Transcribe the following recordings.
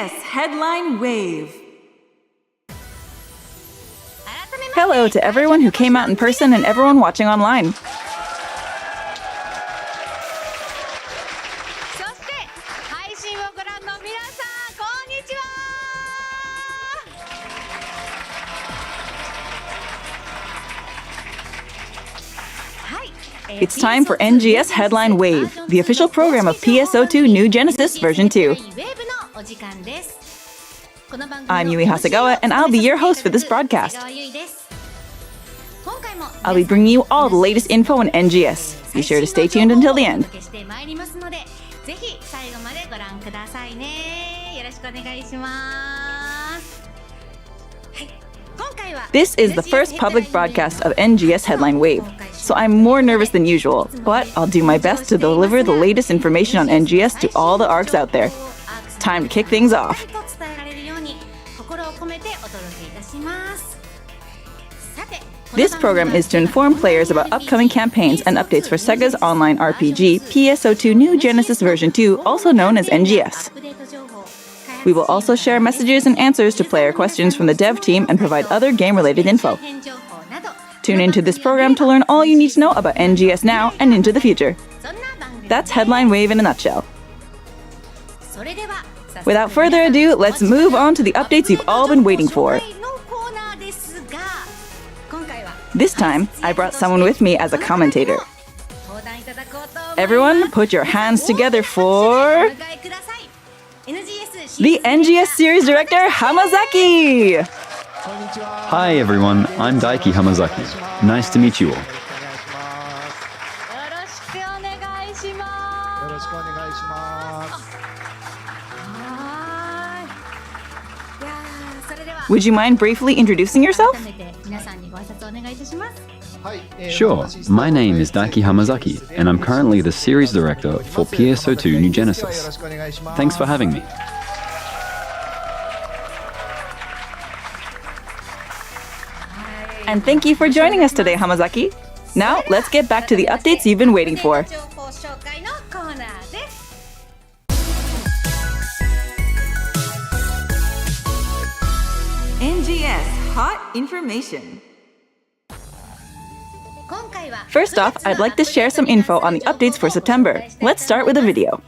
NGS Headline WAVE. Hello to everyone who came out in person and everyone watching online. It's time for NGS Headline WAVE, the official program of PSO2 New Genesis version 2. I'm Yui Hasegawa, and I'll be your host for this broadcast. I'll be bringing you all the latest info on NGS. Be sure to stay tuned until the end. This is the first public broadcast of NGS Headline WAVE, so I'm more nervous than usual, but I'll do my best to deliver the latest information on NGS to all the ARCs out there. Time to kick things off. This program is to inform players about upcoming campaigns and updates for Sega's online RPG PSO2 New Genesis version 2, also known as NGS. We will also share messages and answers to player questions from the dev team and provide other game-related info. Tune into this program to learn all you need to know about NGS now and into the future. That's Headline WAVE in a nutshell. Without further ado, let's move on to the updates you've all been waiting for. This time, I brought someone with me as a commentator. Everyone, put your hands together for the NGS Series Director, Hamazaki! Hi everyone, I'm Daiki Hamazaki. Nice to meet you all. Would you mind briefly introducing yourself? Sure, my name is Daiki Hamazaki, and I'm currently the Series Director for PSO2 New Genesis. Thanks for having me. And thank you for joining us today, Hamazaki. Now, let's get back to the updates you've been waiting for. NGS Hot Information. First off, I'd like to share some info on the updates for September. Let's start with a video.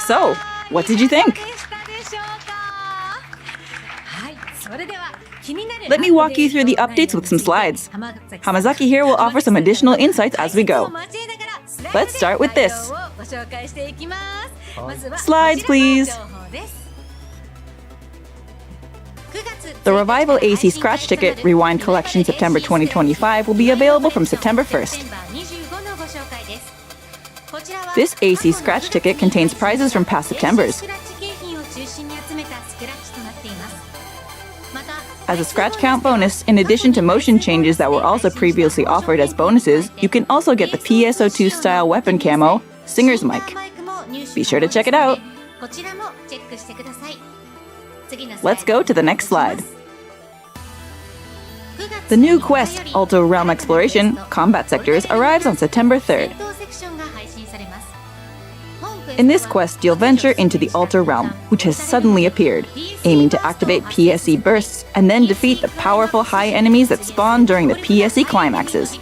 So, what did you think? Let me walk you through the updates with some slides. Hamazaki here will offer some additional insights as we go. Let's start with this. Slides, please. The Revival AC Scratch Ticket Rewind Collection September 2025 will be available from September 1st. This AC Scratch Ticket contains prizes from past Septembers. As a scratch count bonus, in addition to motion changes that were also previously offered as bonuses, you can also get the PSO2 style weapon camo, Singer's Mic. Be sure to check it out. Let's go to the next slide. The new quest, Alto Realm Exploration, Combat Sectors, arrives on September 3rd. In this quest, you'll venture into the Altar Realm, which has suddenly appeared, aiming to activate PSE bursts and then defeat the powerful high enemies that spawn during the PSE climaxes.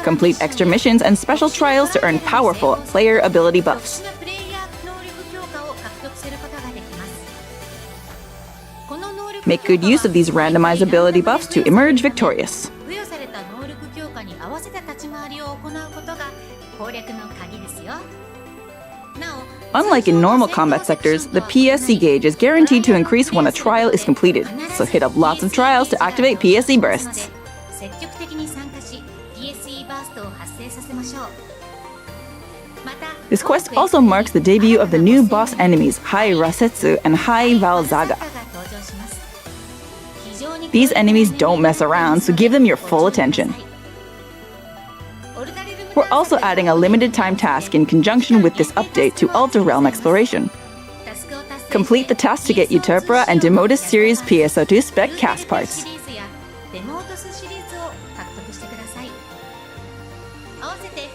Complete extra missions and special trials to earn powerful player ability buffs. Make good use of these randomized ability buffs to emerge victorious. Unlike in normal combat sectors, the PSC gauge is guaranteed to increase when a trial is completed, so hit up lots of trials to activate PSC bursts. This quest also marks the debut of the new boss enemies Hai Rasetsu and Hai Valzaga. These enemies don't mess around, so give them your full attention. We're also adding a limited time task in conjunction with this update to Altar Realm Exploration. Complete the task to get Euterpra and Demodus series PSO2 spec cast parts.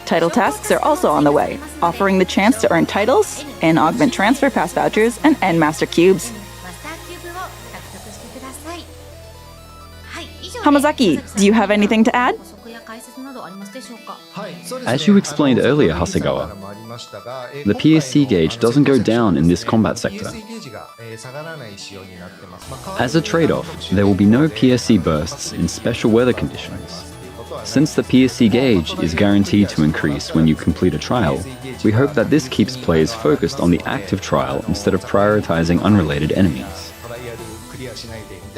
Title tasks are also on the way, offering the chance to earn titles, N Augment Transfer Pass vouchers, and N Master Cubes. Hamazaki, do you have anything to add? As you explained earlier, Hasegawa, the PSC gauge doesn't go down in this combat sector. As a trade-off, there will be no PSC bursts in special weather conditions. Since the PSC gauge is guaranteed to increase when you complete a trial, we hope that this keeps players focused on the active trial instead of prioritizing unrelated enemies.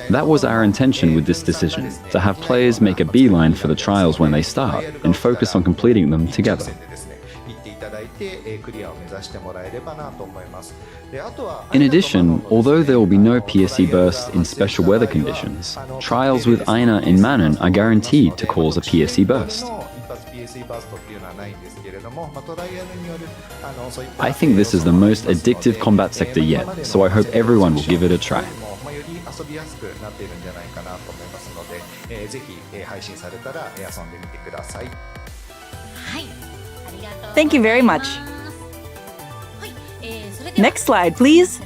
That was our intention with this decision, to have players make a beeline for the trials when they start and focus on completing them together. In addition, although there will be no PSC bursts in special weather conditions, trials with Aina and Manon are guaranteed to cause a PSC burst. I think this is the most addictive combat sector yet, so I hope everyone will give it a try. Thank you very much. Next slide, please.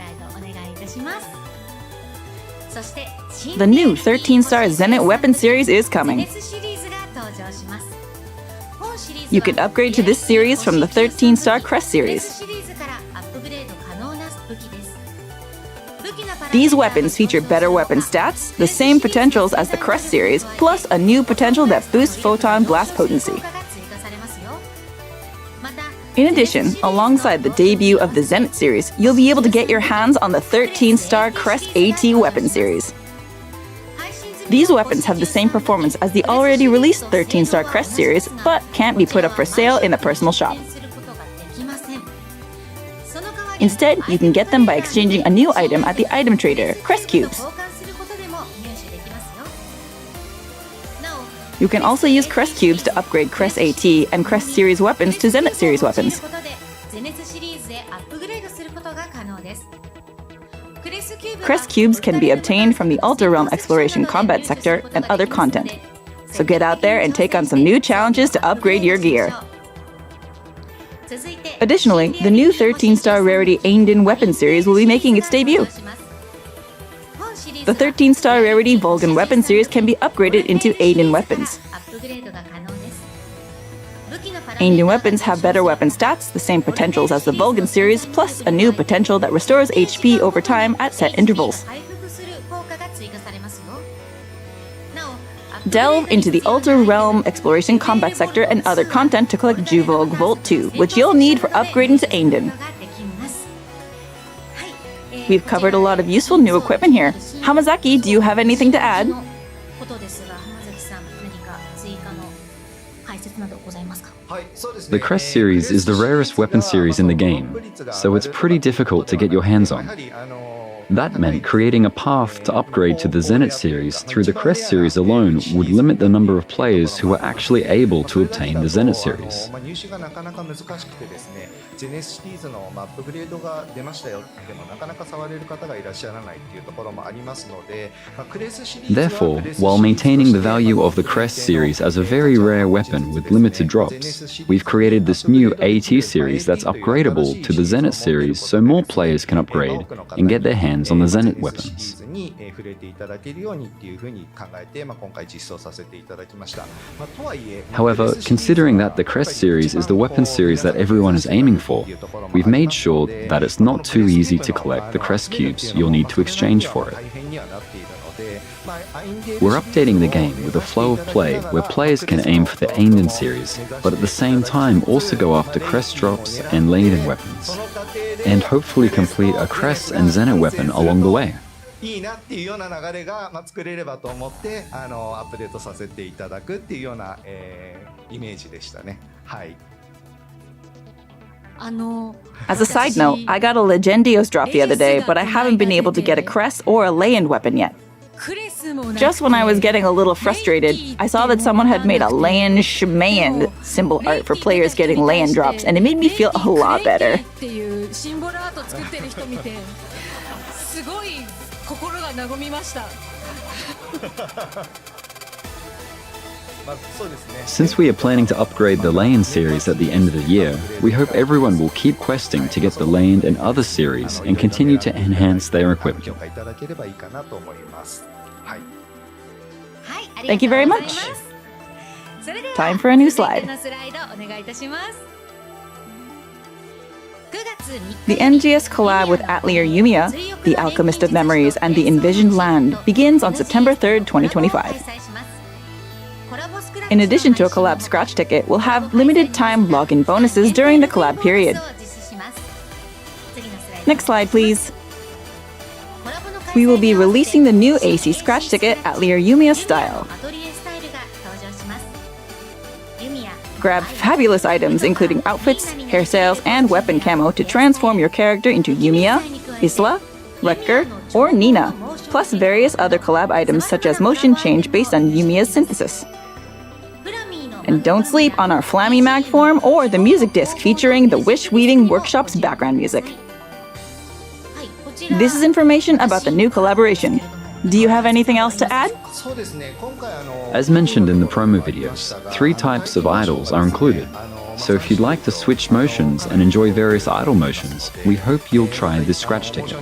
The new 13-star Zenit weapon series is coming. You can upgrade to this series from the 13-star Crest series. These weapons feature better weapon stats, the same potentials as the Crest series, plus a new potential that boosts photon blast potency. In addition, alongside the debut of the Zenit series, you'll be able to get your hands on the 13-star Crest AT weapon series. These weapons have the same performance as the already released 13-star Crest series, but can't be put up for sale in the personal shop. Instead, you can get them by exchanging a new item at the item trader, Crest Cubes. You can also use Crest Cubes to upgrade Crest AT and Crest Series weapons to Zenit Series weapons. Crest Cubes can be obtained from the Altar Realm Exploration Combat Sector and other content. So get out there and take on some new challenges to upgrade your gear. Additionally, the new 13-star rarity Aindin weapon series will be making its debut. The 13-star rarity Volgan weapon series can be upgraded into Aiden weapons. Ainden weapons have better weapon stats, the same potentials as the Vulcan series, plus a new potential that restores HP over time at set intervals. Delve into the Ultra Realm Exploration Combat Sector and other content to collect Juvogue Volt 2, which you'll need for upgrading to Ainden. We've covered a lot of useful new equipment here. Hamazaki, do you have anything to add? The Crest series is the rarest weapon series in the game, so it's pretty difficult to get your hands on. That meant creating a path to upgrade to the Zenith series through the Crest series alone would limit the number of players who were actually able to obtain the Zenith series. Therefore, while maintaining the value of the Crest series as a very rare weapon with limited drops, we've created this new AT series that's upgradable to the Zenith series so more players can upgrade and get their hands on the Zenith weapons. However, considering that the Crest series is the weapon series that everyone is aiming for, we've made sure that it's not too easy to collect the Crest cubes you'll need to exchange for it. We're updating the game with a flow of play where players can aim for the Ainden series, but at the same time also go after Crest drops and Leiden weapons, and hopefully complete a Crest and Zenith weapon along the way. As a side note, I got a Legendios drop the other day, but I haven't been able to get a Crest or a Leiden weapon yet. Just when I was getting a little frustrated, I saw that someone had made a Leiden Shemayan symbol art for players getting Leiden drops, and it made me feel a lot better. Since we are planning to upgrade the Leiden series at the end of the year, we hope everyone will keep questing to get the Leiden and other series and continue to enhance their equipment. Thank you very much. Time for a new slide. The NGS collab with Atelier Yumiya, The Alchemist of Memories, and The Envisioned Land begins on September 3rd, 2025. In addition to a collab scratch ticket, we'll have limited time login bonuses during the collab period. Next slide, please. We will be releasing the new AC scratch ticket Atelier Yumiya style. Grab fabulous items including outfits, hairstyles, and weapon camo to transform your character into Yumiya, Isla, Rutger, or Nina, plus various other collab items such as motion change based on Yumiya's synthesis. And don't sleep on our Flammy Mag form or the music disc featuring the Wish Weaving Workshop's background music. This is information about the new collaboration. Do you have anything else to add? As mentioned in the promo videos, 3 types of idols are included. So if you'd like to switch motions and enjoy various idol motions, we hope you'll try this scratch ticket.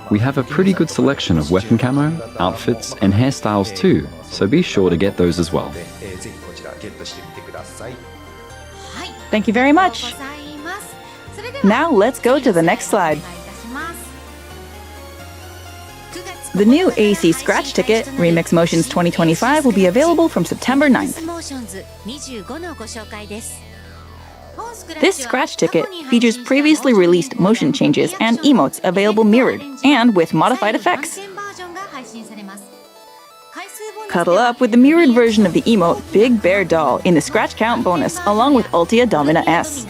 We have a pretty good selection of weapon camo, outfits, and hairstyles too, so be sure to get those as well. Thank you very much. Now let's go to the next slide. The new AC Scratch Ticket, Remix Motions 2025, will be available from September 9th. This scratch ticket features previously released motion changes and emotes available mirrored and with modified effects. Cuddle up with the mirrored version of the emote Big Bear Doll in the scratch count bonus along with Ultia Domina S.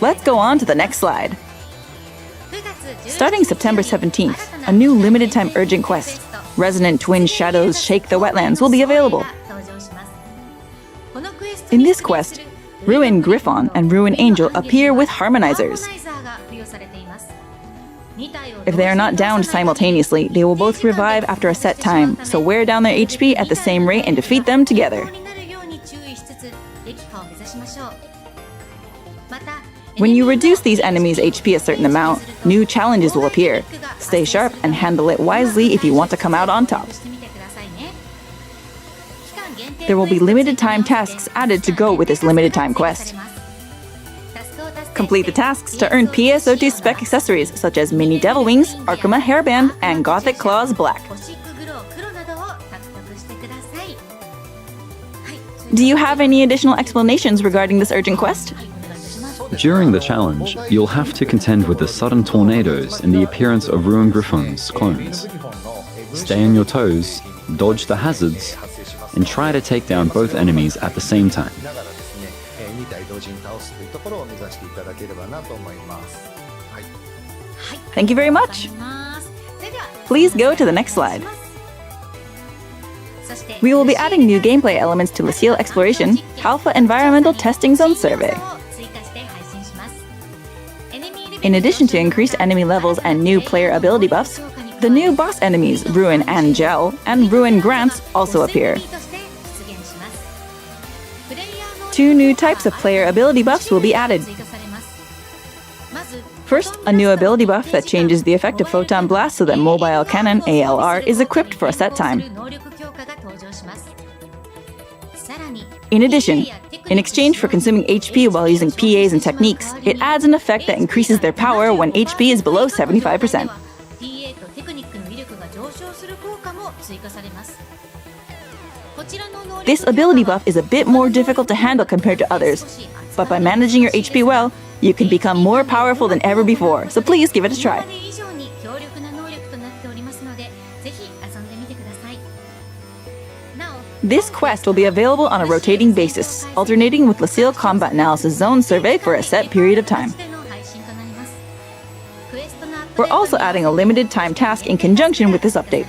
Let's go on to the next slide. Starting September 17th, a new limited time urgent quest, Resonant Twin Shadows Shake the Wetlands, will be available. In this quest, Ruin Griffon and Ruin Angel appear with harmonizers. If they are not downed simultaneously, they will both revive after a set time, so wear down their HP at the same rate and defeat them together. When you reduce these enemies' HP a certain amount, new challenges will appear. Stay sharp and handle it wisely if you want to come out on top. There will be limited time tasks added to go with this limited time quest. Complete the tasks to earn PSO2 spec accessories such as Mini Devil Wings, Arkema Hairband, and Gothic Claws Black. Do you have any additional explanations regarding this urgent quest? During the challenge, you'll have to contend with the sudden tornadoes and the appearance of Ruin Griffon's clones. Stay on your toes, dodge the hazards, and try to take down both enemies at the same time. Thank you very much. Please go to the next slide. We will be adding new gameplay elements to Lucille Exploration, Alpha Environmental Testing Zone Survey. In addition to increased enemy levels and new player ability buffs, the new boss enemies, Ruin Angel and Ruin Grants, also appear. 2 new types of player ability buffs will be added. First, a new ability buff that changes the effect of Photon Blast so that Mobile Cannon ALR is equipped for a set time. In addition, in exchange for consuming HP while using PAs and techniques, it adds an effect that increases their power when HP is below 75%. This ability buff is a bit more difficult to handle compared to others, but by managing your HP well, you can become more powerful than ever before, so please give it a try. This quest will be available on a rotating basis, alternating with Lucille Combat Analysis Zone Survey for a set period of time. We're also adding a limited time task in conjunction with this update.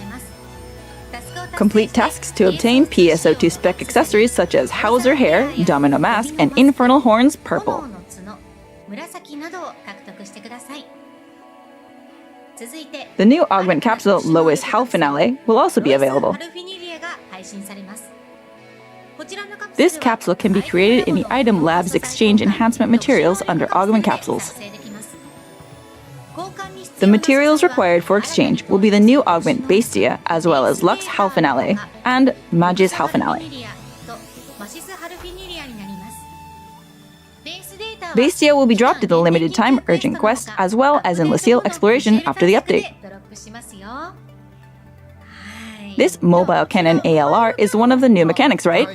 Complete tasks to obtain PSO2 spec accessories such as Hauser Hair, Domino Mask, and Infernal Horns Purple. The new augment capsule, Lois Halfinale, will also be available. This capsule can be created in the Item Labs Exchange Enhancement materials under Augment Capsules. The materials required for exchange will be the new Augment Bestia, as well as Lux Halfinale and Magis Halfinale. Bestia will be dropped in the limited time urgent quest, as well as in Lucille Exploration after the update. This Mobile Cannon ALR is one of the new mechanics, right?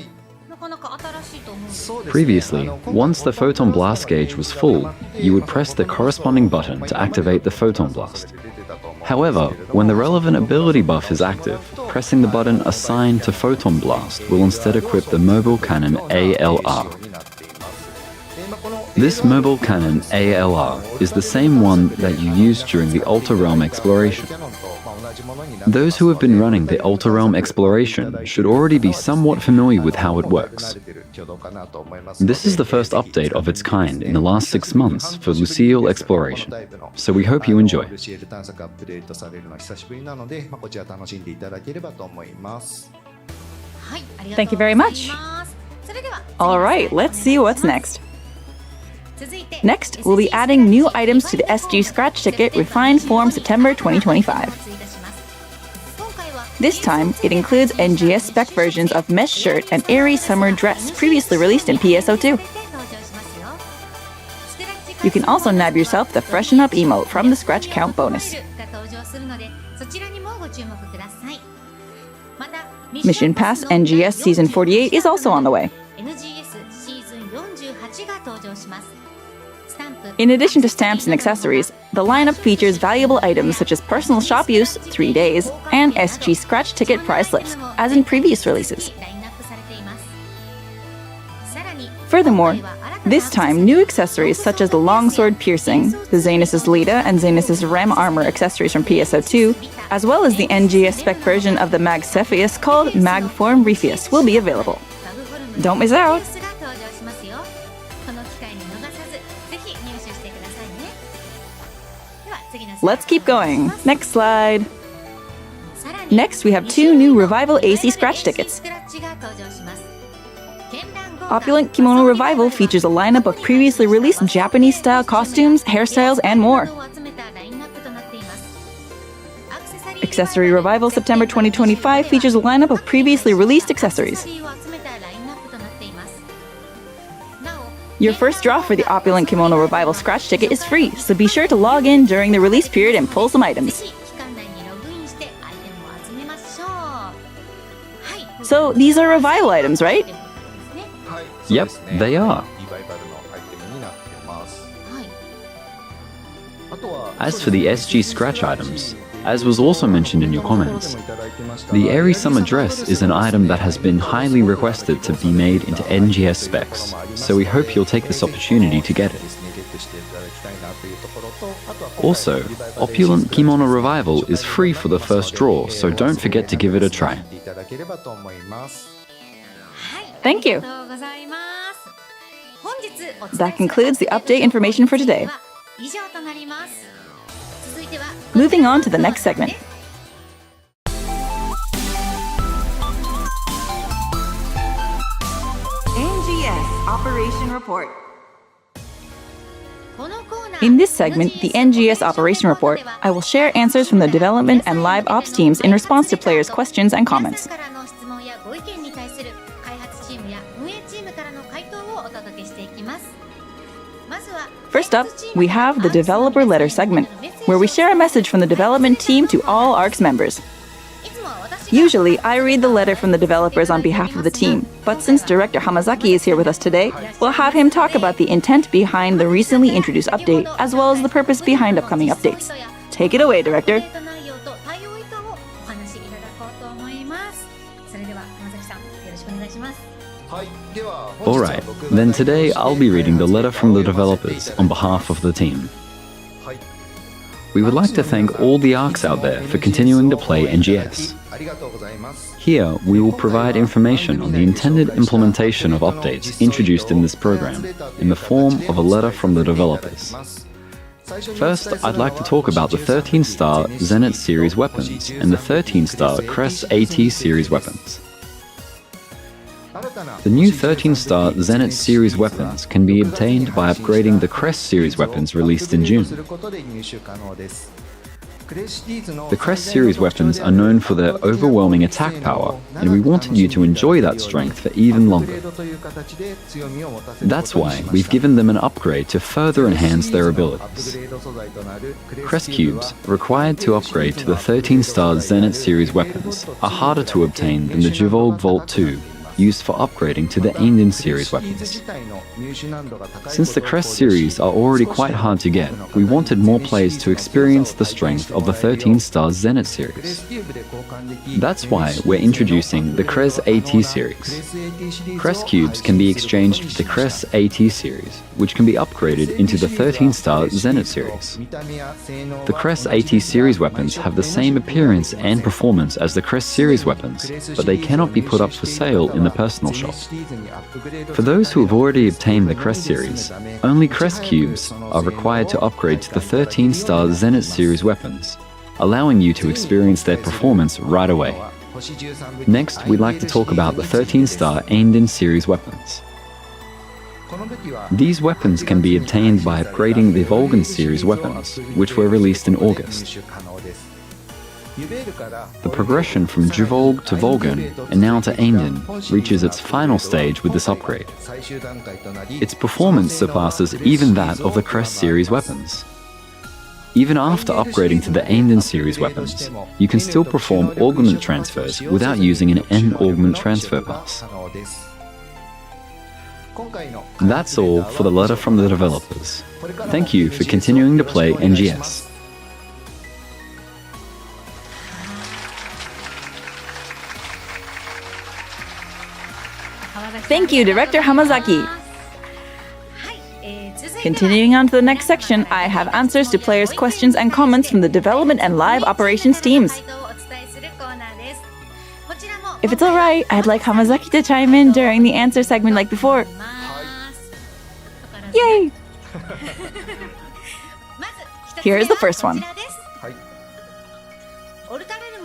Previously, once the Photon Blast gauge was full, you would press the corresponding button to activate the Photon Blast. However, when the relevant ability buff is active, pressing the button assigned to Photon Blast will instead equip the Mobile Cannon ALR. This Mobile Cannon ALR is the same one that you used during the Ultra Realm exploration. Those who have been running the Ultra Realm exploration should already be somewhat familiar with how it works. This is the first update of its kind in the last 6 months for Lucille Exploration, so we hope you enjoy. Thank you very much. Alright, let's see what's next. Next, we'll be adding new items to the SG Scratch Ticket Refined Form September 2025. This time, it includes NGS spec versions of Mesh Shirt and Airy Summer Dress previously released in PSO2. You can also nab yourself the Freshen Up emote from the Scratch Count bonus. Mission Pass NGS Season 48 is also on the way. In addition to stamps and accessories, the lineup features valuable items such as personal shop use, 3 days, and SG Scratch Ticket prize slips, as in previous releases. Furthermore, this time new accessories such as the Longsword Piercing, the Xanus' Leda and Xanus' Rem Armor accessories from PSO2, as well as the NGS spec version of the Mag Cepheus called Magform Repheus will be available. Don't miss out! Let's keep going. Next slide. Next, we have 2 new Revival AC Scratch tickets. Opulent Kimono Revival features a lineup of previously released Japanese-style costumes, hairstyles, and more. Accessory Revival September 2025 features a lineup of previously released accessories. Your first draw for the Opulent Kimono Revival scratch ticket is free, so be sure to log in during the release period and pull some items. So these are revival items, right? Yep, they are. As for the SG scratch items, as was also mentioned in your comments, the Airy Summer Dress is an item that has been highly requested to be made into NGS specs, so we hope you'll take this opportunity to get it. Also, Opulent Kimono Revival is free for the first draw, so don't forget to give it a try. Thank you. That concludes the update information for today. Moving on to the next segment. NGS Operation Report. In this segment, the NGS Operation Report, I will share answers from the development and live ops teams in response to players' questions and comments. First up, we have the Developer Letter segment, where we share a message from the development team to all ARCS members. Usually, I read the letter from the developers on behalf of the team, but since Director Hamazaki is here with us today, we'll have him talk about the intent behind the recently introduced update, as well as the purpose behind upcoming updates. Take it away, Director. Alright, then today I'll be reading the letter from the developers on behalf of the team. We would like to thank all the ARCs out there for continuing to play NGS. Here, we will provide information on the intended implementation of updates introduced in this program, in the form of a letter from the developers. First, I'd like to talk about the 13-star Zenith series weapons and the 13-star Crest AT series weapons. The new 13-star Zenith series weapons can be obtained by upgrading the Crest series weapons released in June. The Crest series weapons are known for their overwhelming attack power, and we wanted you to enjoy that strength for even longer. That's why we've given them an upgrade to further enhance their abilities. Crest cubes, required to upgrade to the 13-star Zenith series weapons, are harder to obtain than the Jivolg Volt 2, used for upgrading to the Aindin series weapons. Since the Crest series are already quite hard to get, we wanted more players to experience the strength of the 13-star Zenith series. That's why we're introducing the Crest AT series. Crest cubes can be exchanged for the Crest AT series, which can be upgraded into the 13-star Zenith series. The Crest AT series weapons have the same appearance and performance as the Crest series weapons, but they cannot be put up for sale in the personal shop. For those who have already obtained the Crest series, only Crest cubes are required to upgrade to the 13-star Zenith series weapons, allowing you to experience their performance right away. Next, we'd like to talk about the 13-star Aindin series weapons. These weapons can be obtained by upgrading the Volgan series weapons, which were released in August. The progression from Jivolg to Volgan and now to Aindin reaches its final stage with this upgrade. Its performance surpasses even that of the Crest series weapons. Even after upgrading to the Aindin series weapons, you can still perform augment transfers without using an N-augment transfer pass. That's all for the letter from the developers. Thank you for continuing to play NGS. Thank you, Director Hamazaki. Continuing on to the next section, I have answers to players' questions and comments from the development and live operations teams. If it's alright, I'd like Hamazaki to chime in during the answer segment like before. Yay! Here is the first one.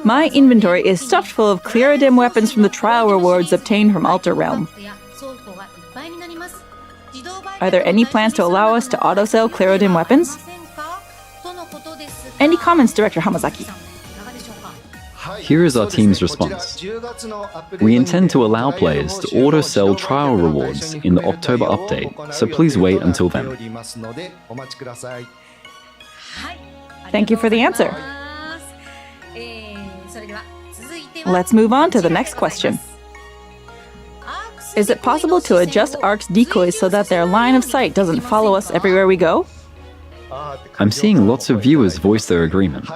My inventory is stuffed full of Clearodem weapons from the trial rewards obtained from Alter Realm. Are there any plans to allow us to auto-sell Clarodin weapons? Any comments, Director Hamazaki? Here is our team's response. We intend to allow players to auto-sell trial rewards in the October update, so please wait until then. Thank you for the answer. Let's move on to the next question. Is it possible to adjust ARC's decoys so that their line of sight doesn't follow us everywhere we go? I'm seeing lots of viewers voice their agreement.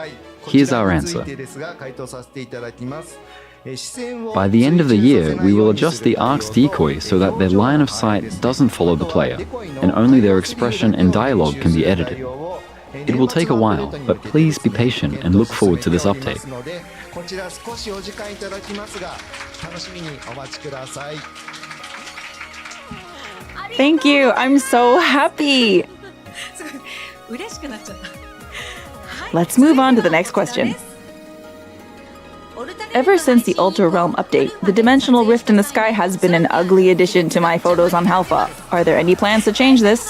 Here's our answer. By the end of the year, we will adjust the ARC's decoy so that their line of sight doesn't follow the player, and only their expression and dialogue can be edited. It will take a while, but please be patient and look forward to this update. Thank you. I'm so happy. Let's move on to the next question. Ever since the Ultra Realm update, the dimensional rift in the sky has been an ugly addition to my photos on Halpha. Are there any plans to change this?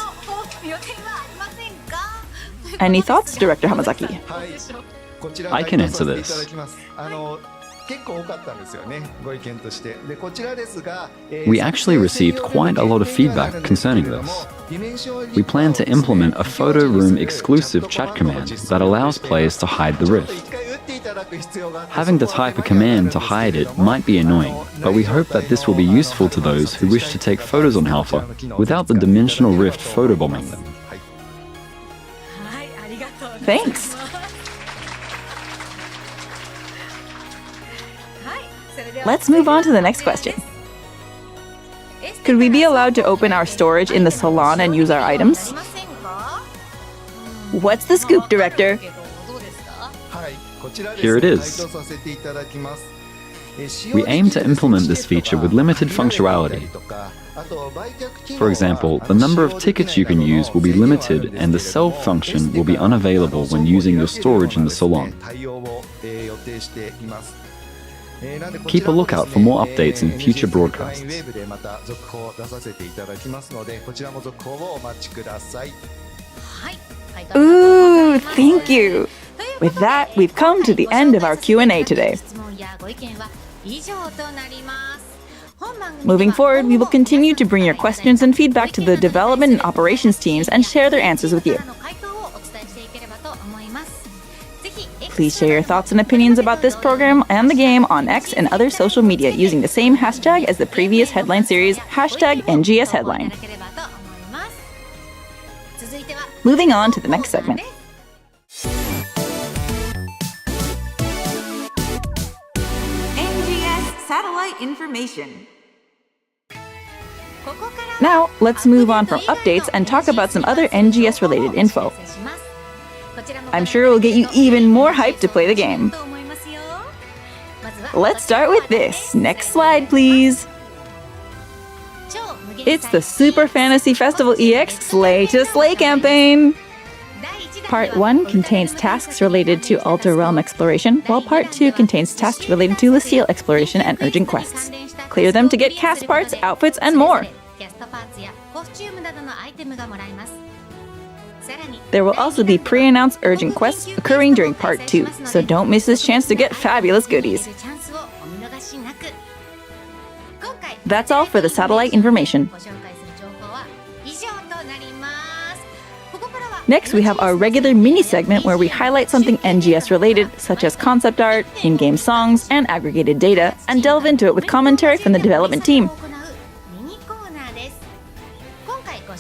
Any thoughts, Director Hamazaki? I can answer this. We actually received quite a lot of feedback concerning this. We plan to implement a photo room exclusive chat command that allows players to hide the rift. Having to type a command to hide it might be annoying, but we hope that this will be useful to those who wish to take photos on Halpha without the dimensional rift photobombing them. Thanks. Let's move on to the next question. Could we be allowed to open our storage in the salon and use our items? What's the scoop, Director? Here it is. We aim to implement this feature with limited functionality. For example, the number of tickets you can use will be limited and the sell function will be unavailable when using your storage in the salon. Keep a lookout for more updates in future broadcasts. Ooh, thank you. With that, we've come to the end of our Q&A today. Moving forward, we will continue to bring your questions and feedback to the development and operations teams and share their answers with you. Please share your thoughts and opinions about this program and the game on X and other social media using the same hashtag as the previous headline series, hashtag NGS Headline. Moving on to the next segment. NGS Satellite Information. Now, let's move on from updates and talk about some other NGS-related info. I'm sure it will get you even more hyped to play the game. Let's start with this. Next slide, please. It's the Super Fantasy Festival EX Slay to Slay campaign. Part 1 contains tasks related to Ultra Realm exploration, while Part 2 contains tasks related to Lucille exploration and urgent quests. Clear them to get cast parts, outfits, and more. There will also be pre-announced urgent quests occurring during Part 2, so don't miss this chance to get fabulous goodies. That's all for the satellite information. Next, we have our regular mini segment where we highlight something NGS related, such as concept art, in-game songs, and aggregated data, and delve into it with commentary from the development team.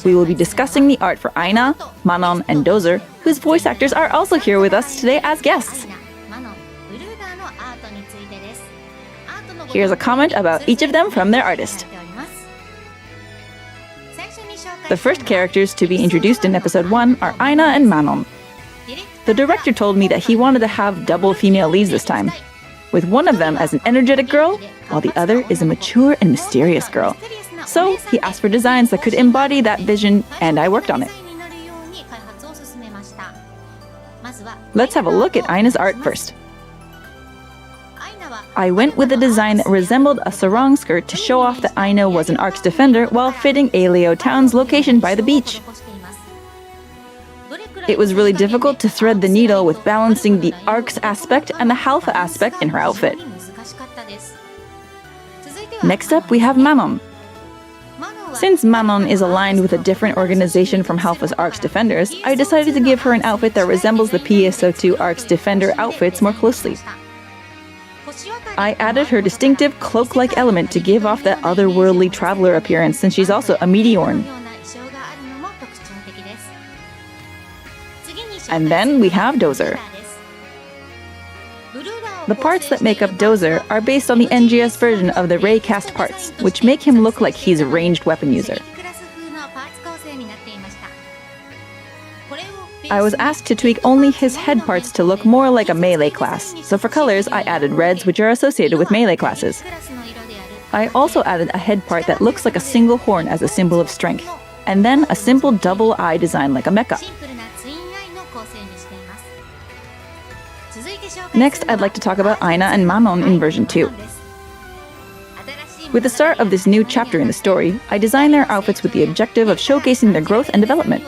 We will be discussing the art for Aina, Manon, and Dozer, whose voice actors are also here with us today as guests. Here's a comment about each of them from their artist. The first characters to be introduced in episode 1 are Aina and Manon. The director told me that he wanted to have double female leads this time, with one of them as an energetic girl, while the other is a mature and mysterious girl. So he asked for designs that could embody that vision, and I worked on it. Let's have a look at Aina's art first. I went with a design that resembled a sarong skirt to show off that Aina was an ARC's defender while fitting Aelio Town's location by the beach. It was really difficult to thread the needle with balancing the ARC's aspect and the Halfa aspect in her outfit. Next up, we have Manon. Since Manon is aligned with a different organization from Halfa's ARC's defenders, I decided to give her an outfit that resembles the PSO2 ARC's defender outfits more closely. I added her distinctive cloak-like element to give off that otherworldly traveler appearance since she's also a meteorn. And then we have Dozer. The parts that make up Dozer are based on the NGS version of the Raycast parts, which make him look like he's a ranged weapon user. I was asked to tweak only his head parts to look more like a melee class, so for colors I added reds which are associated with melee classes. I also added a head part that looks like a single horn as a symbol of strength, and then a simple double eye design like a mecha. Next, I'd like to talk about Aina and Manon in version 2. With the start of this new chapter in the story, I designed their outfits with the objective of showcasing their growth and development.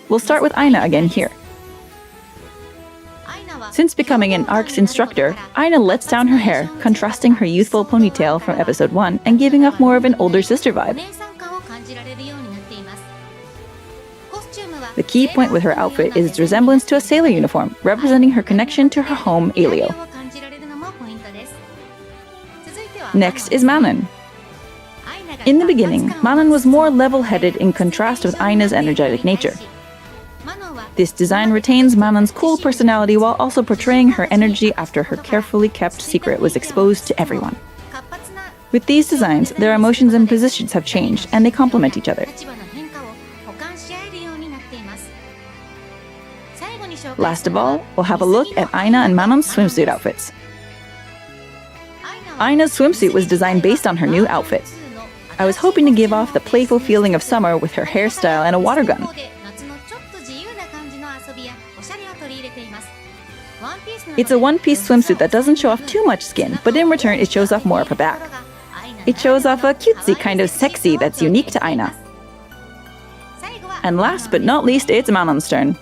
We'll start with Aina again here. Since becoming an ARC's instructor, Aina lets down her hair, contrasting her youthful ponytail from episode 1 and giving off more of an older sister vibe. The key point with her outfit is its resemblance to a sailor uniform, representing her connection to her home, Aelio. Next is Manon. In the beginning, Manon was more level-headed in contrast with Aina's energetic nature. This design retains Manon's cool personality while also portraying her energy after her carefully kept secret was exposed to everyone. With these designs, their emotions and positions have changed, and they complement each other. Last of all, we'll have a look at Aina and Manon's swimsuit outfits. Aina's swimsuit was designed based on her new outfit. I was hoping to give off the playful feeling of summer with her hairstyle and a water gun. It's a one-piece swimsuit that doesn't show off too much skin, but in return it shows off more of her back. It shows off a cutesy kind of sexy that's unique to Aina. And last but not least, it's Manon's turn.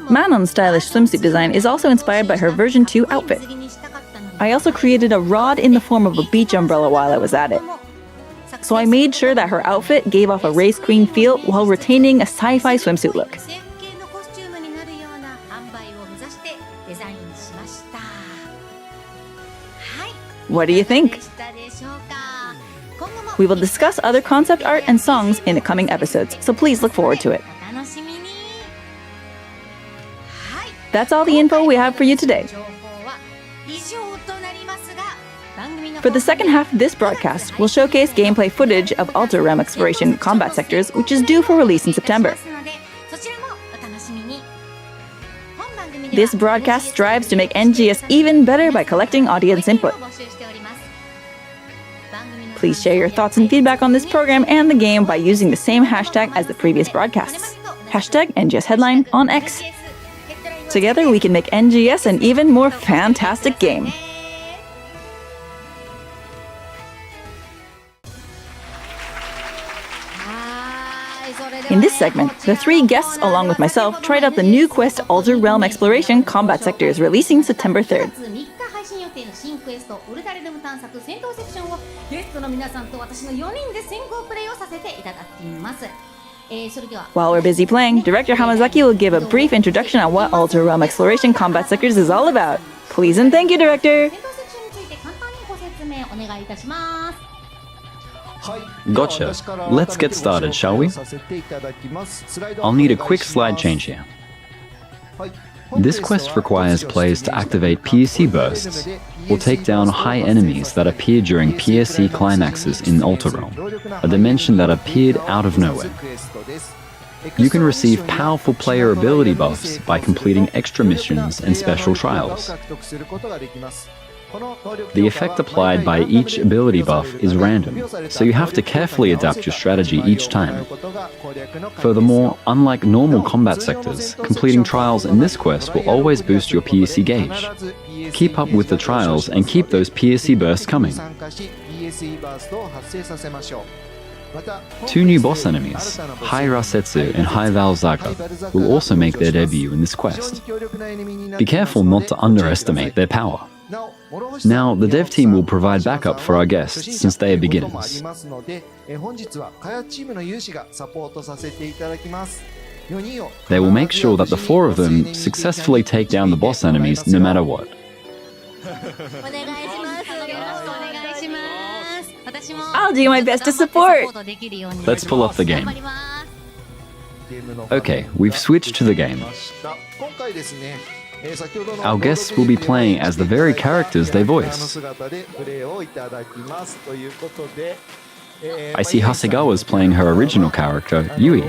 Manon's stylish swimsuit design is also inspired by her version 2 outfit. I also created a rod in the form of a beach umbrella while I was at it. So I made sure that her outfit gave off a race queen feel while retaining a sci-fi swimsuit look. What do you think? We will discuss other concept art and songs in the coming episodes, so please look forward to it. That's all the info we have for you today. For the second half of this broadcast, we'll showcase gameplay footage of Ultra Realm Exploration Combat Sectors, which is due for release in September. This broadcast strives to make NGS even better by collecting audience input. Please share your thoughts and feedback on this program and the game by using the same hashtag as the previous broadcasts. Hashtag NGS Headline on X. Together we can make NGS an even more fantastic game. In this segment, the three guests along with myself tried out the new quest Ultra Realm Exploration Combat Sectors releasing September 3rd. While we're busy playing, Director Hamazaki will give a brief introduction on what Ultra Realm Exploration Combat Sectors is all about. Please and thank you, Director! Gotcha. Let's get started, shall we? I'll need a quick slide change here. This quest requires players to activate PSC bursts, or take down high enemies that appear during PSC climaxes in Ultra Realm, a dimension that appeared out of nowhere. You can receive powerful player ability buffs by completing extra missions and special trials. The effect applied by each ability buff is random, so you have to carefully adapt your strategy each time. Furthermore, unlike normal combat sectors, completing trials in this quest will always boost your PSE gauge. Keep up with the trials and keep those PSE bursts coming. 2 new boss enemies, Hai Rasetsu and Hai Valzaga, will also make their debut in this quest. Be careful not to underestimate their power. Now, the dev team will provide backup for our guests since they are beginners. They will make sure that the 4 of them successfully take down the boss enemies no matter what. I'll do my best to support. Let's pull up the game. Okay, we've switched to the game. Our guests will be playing as the very characters they voice. I see Hasegawa's playing her original character, Yui.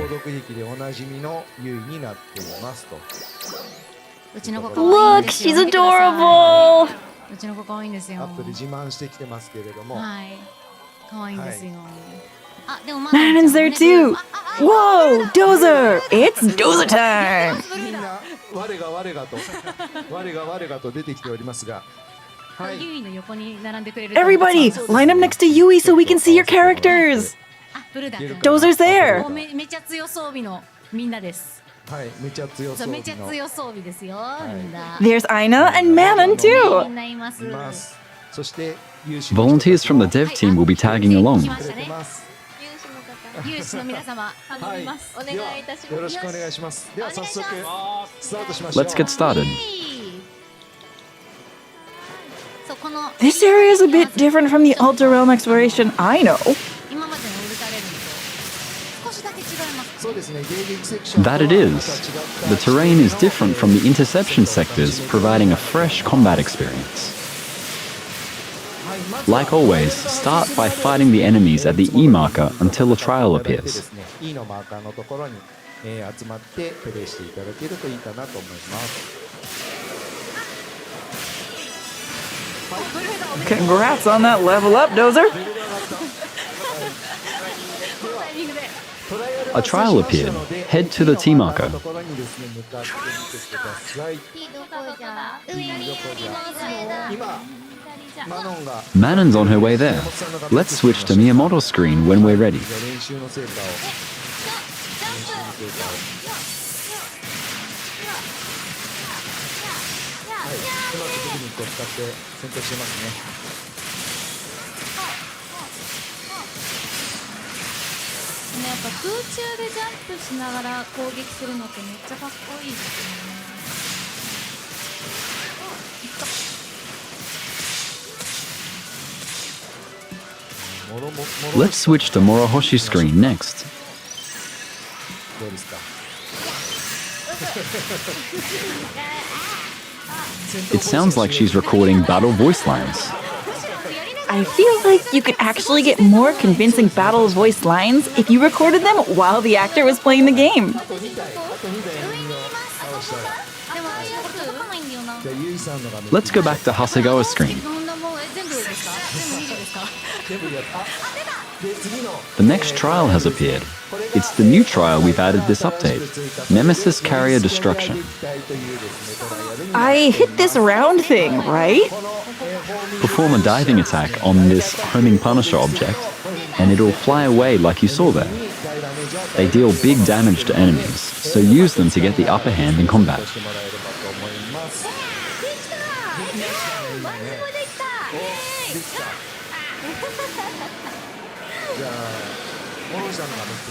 Look, she's adorable! Manon's there too! Whoa, Dozer! It's Dozer time! Everybody, line up next to Yui so we can see your characters! Dozer's there! There's Aina and Manon too! Volunteers from the dev team will be tagging along. Let's get started. This area is a bit different from the Ultra Realm exploration I know. That it is. The terrain is different from the interception sectors, providing a fresh combat experience. Like always, start by fighting the enemies at the E marker until a trial appears. Congrats on that level up, Dozer! A trial appeared. Head to the T marker. Manon's on her way there. Let's switch to Miyamoto's screen when we're ready. Let's switch to Morihoshi's screen next. It sounds like she's recording battle voice lines. I feel like you could actually get more convincing battle voice lines if you recorded them while the actor was playing the game. Let's go back to Hasegawa's screen. The next trial has appeared. It's the new trial we've added this update, Nemesis Carrier Destruction. I hit this round thing, right? Perform a diving attack on this homing Punisher object, and it'll fly away like you saw there. They deal big damage to enemies, so use them to get the upper hand in combat.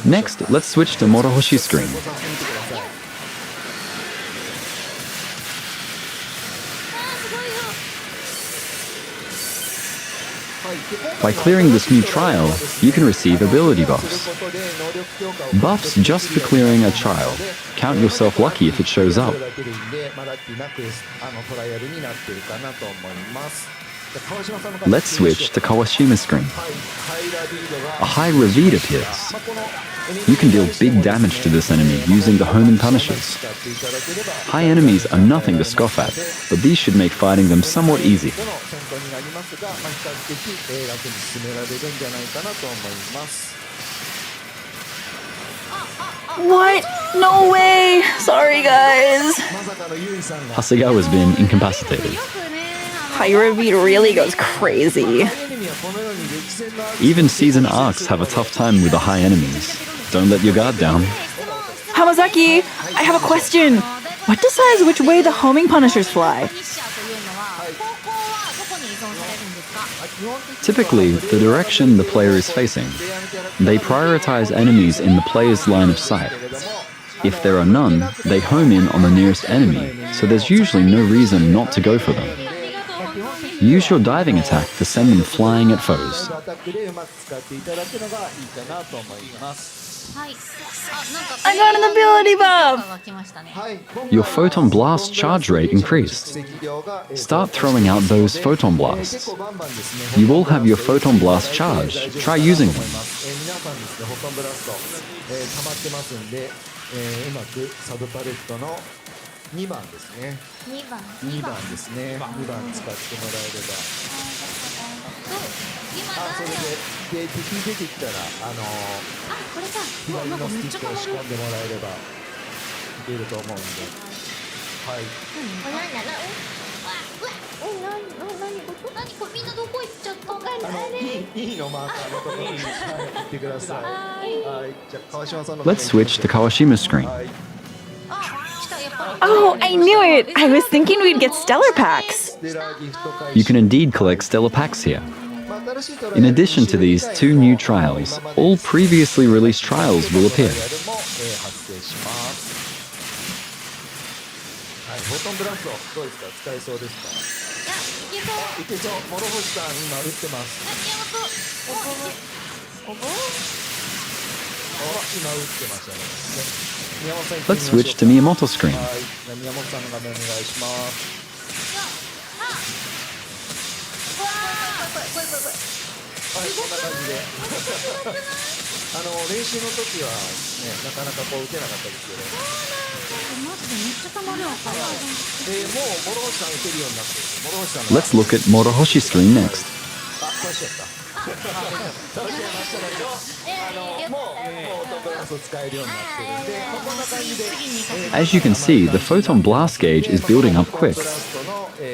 Next, let's switch to Morihoshi's screen. By clearing this new trial, you can receive ability buffs. Buffs just for clearing a trial. Count yourself lucky if it shows up. Let's switch to Kawashima's screen. A high reveed appears. You can deal big damage to this enemy using the homing punishers. High enemies are nothing to scoff at, but these should make fighting them somewhat easy. What? No way! Sorry, guys. Hasegawa's been incapacitated. Pyrovite really goes crazy. Even season arcs have a tough time with the high enemies. Don't let your guard down. Hamazaki, I have a question. What decides which way the homing punishers fly? Typically, the direction the player is facing. They prioritize enemies in the player's line of sight. If there are none, they home in on the nearest enemy, so there's usually no reason not to go for them. Use your diving attack to send them flying at foes. I got an ability buff! Your photon blast charge rate increased. Start throwing out those photon blasts. You all have your photon blast charge. Try using them. Let's switch to Kawashima's screen. Oh, I knew it! I was thinking we'd get stellar packs. You can indeed collect stellar packs here. In addition to these two new trials, all previously released trials will appear. Let's switch to Miyamoto's screen. Let's look at Morohoshi's screen next. As you can see, the photon blast gauge is building up quick.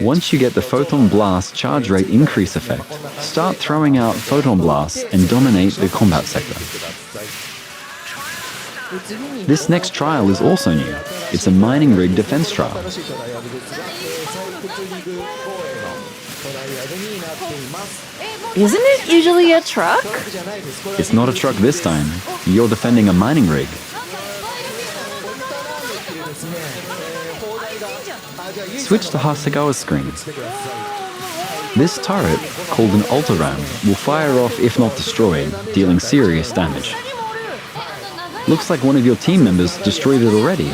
Once you get the photon blast charge rate increase effect, start throwing out photon blasts and dominate the combat sector. This next trial is also new. It's a mining rig defense trial. Isn't it usually a truck? It's not a truck this time. You're defending a mining rig. Switch to Hasegawa's screen. This turret, called an Ultiram, will fire off if not destroyed, dealing serious damage. Looks like one of your team members destroyed it already.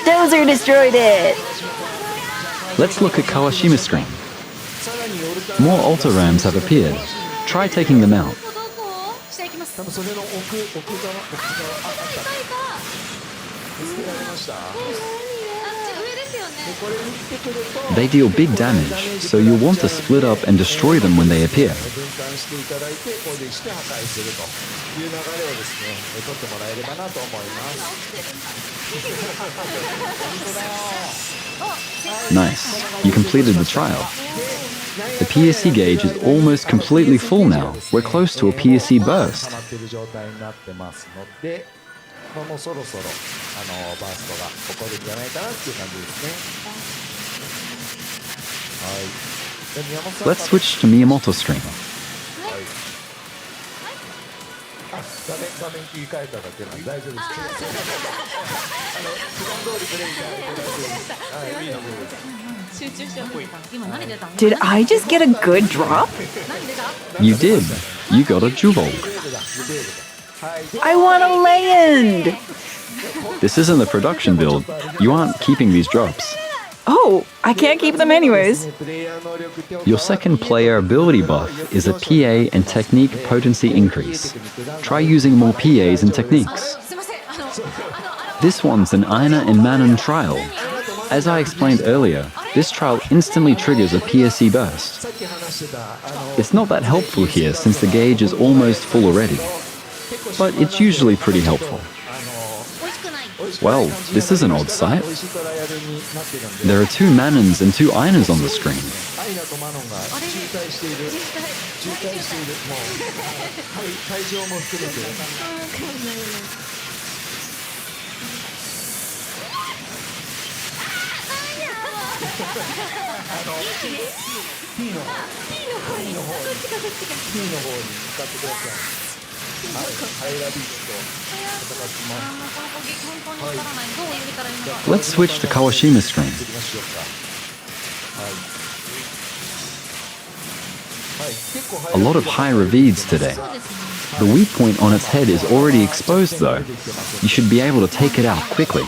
Dozer destroyed it! Let's look at Kawashima's screen. More Ultirams have appeared. Try taking them out. They deal big damage, so you'll want to split up and destroy them when they appear. Nice. You completed the trial. The PSC gauge is almost completely full now. We're close to a PSC burst. Let's switch to Miyamoto's screen. Did I just get a good drop? You did. You got a Juvolk. I want to land! This isn't a production build. You aren't keeping these drops. Oh, I can't keep them anyways. Your second player ability buff is a PA and technique potency increase. Try using more PAs and techniques. This one's an Aina and Manon trial. As I explained earlier, this trial instantly triggers a PSE burst. It's not that helpful here since the gauge is almost full already, but it's usually pretty helpful. Well, this is an odd sight. There are 2 Manons and 2 Ainas on the screen. Let's switch to Kawashima's screen. A lot of high reveeds today. The weak point on its head is already exposed though. You should be able to take it out quickly.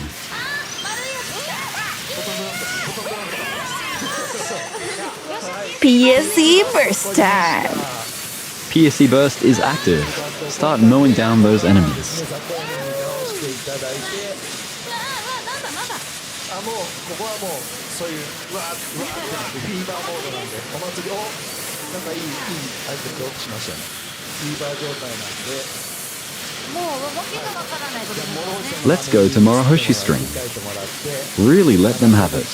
PSE burst time! PSE burst is active. Start mowing down those enemies. Let's go to Morihoshi's screen. Really let them have it.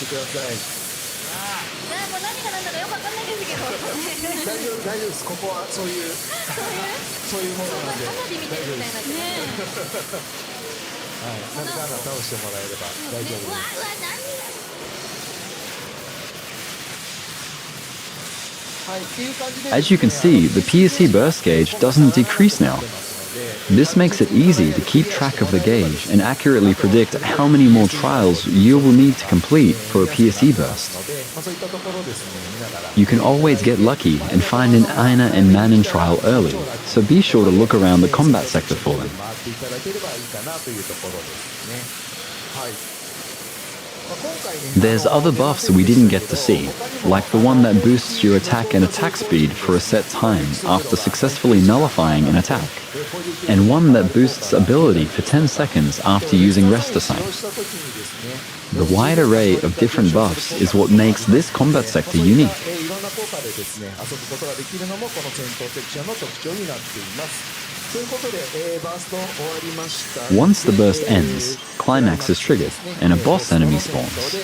As you can see, the PSE burst gauge doesn't decrease now. This makes it easy to keep track of the gauge and accurately predict how many more trials you will need to complete for a PSE burst. You can always get lucky and find an Aina and Manon trial early, so be sure to look around the combat sector for them. There's other buffs we didn't get to see, like the one that boosts your attack and attack speed for a set time after successfully nullifying an attack, and one that boosts ability for 10 seconds after using Rest Assign. The wide array of different buffs is what makes this combat sector unique. Once the burst ends, climax is triggered and a boss enemy spawns.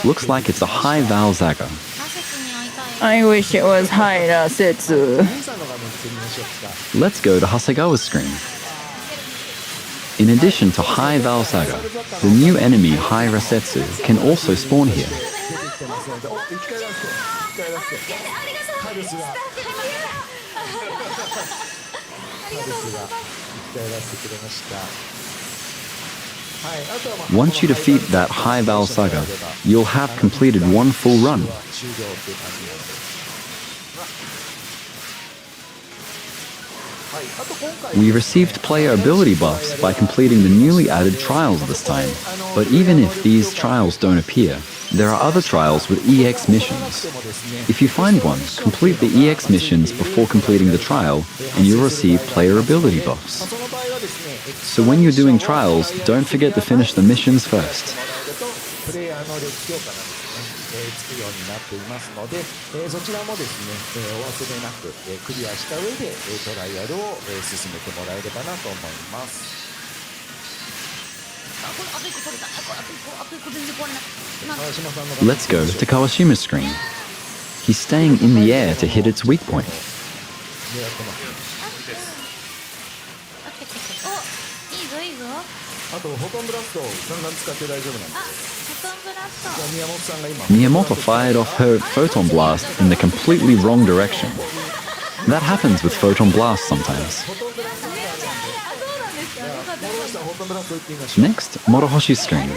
Looks like it's a high Val Zaga. I wish it was Haira Setsu. Let's go to Hasegawa's screen. In addition to High Val Saga, the new enemy High Rasetsu can also spawn here. Once you defeat that High Val Saga, you'll have completed one full run. We received player ability buffs by completing the newly added trials this time, but even if these trials don't appear, there are other trials with EX missions. If you find one, complete the EX missions before completing the trial, and you'll receive player ability buffs. So when you're doing trials, don't forget to finish the missions first. Let's go to Kawashima's screen. He's staying in the air to hit its weak point. Miyamoto fired off her photon blast in the completely wrong direction. That happens with photon blasts sometimes. Next, Morihoshi's screen.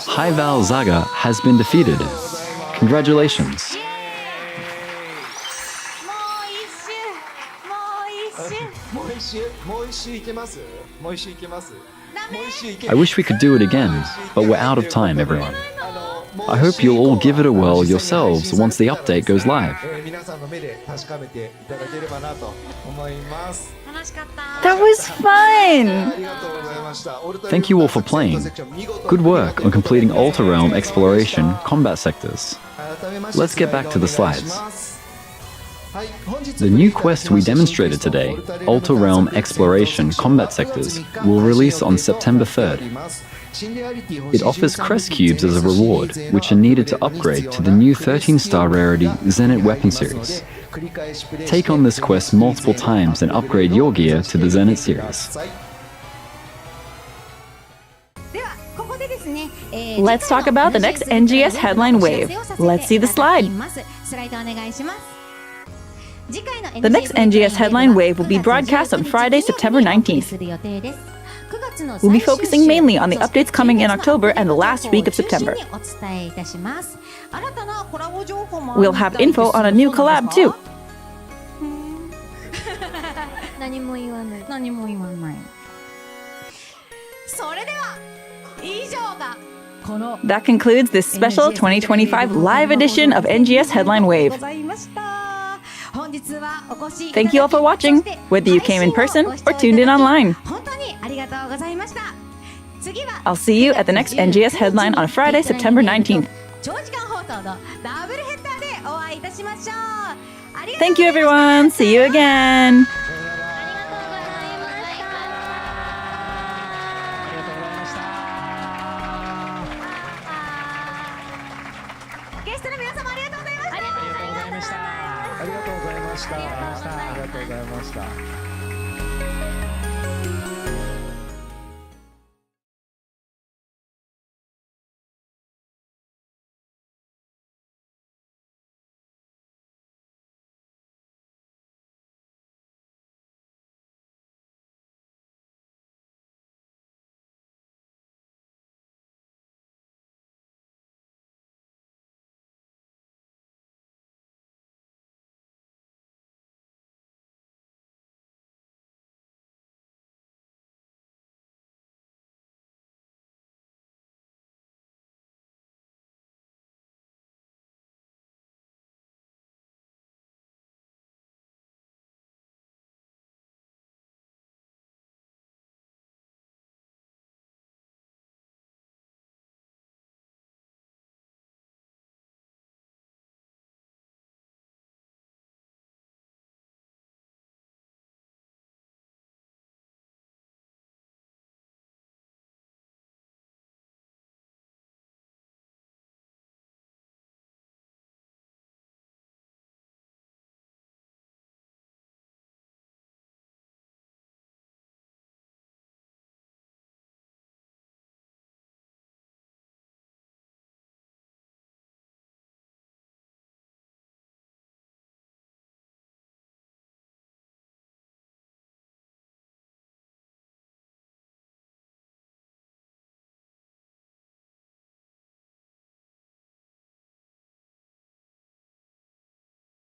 High-Val Zaga has been defeated. Congratulations. I wish we could do it again, but we're out of time, everyone. I hope you'll all give it a whirl yourselves once the update goes live. That was fun! Thank you all for playing. Good work on completing Alta Realm Exploration combat sectors. Let's get back to the slides. The new quest we demonstrated today, Alta Realm Exploration Combat Sectors, will release on September 3rd. It offers crest cubes as a reward, which are needed to upgrade to the new 13-star rarity Zenith weapon series. Take on this quest multiple times and upgrade your gear to the Zenith series. Let's talk about the next NGS Headline WAVE. Let's see the slide. The next NGS Headline WAVE will be broadcast on Friday, September 19th. We'll be focusing mainly on the updates coming in October and the last week of September. We'll have info on a new collab too. That concludes this special 2025 live edition of NGS Headline WAVE. Thank you all for watching, whether you came in person or tuned in online. I'll see you at the next NGS Headline on Friday, September 19th. Thank you, everyone. See you again. Aりがとうございました。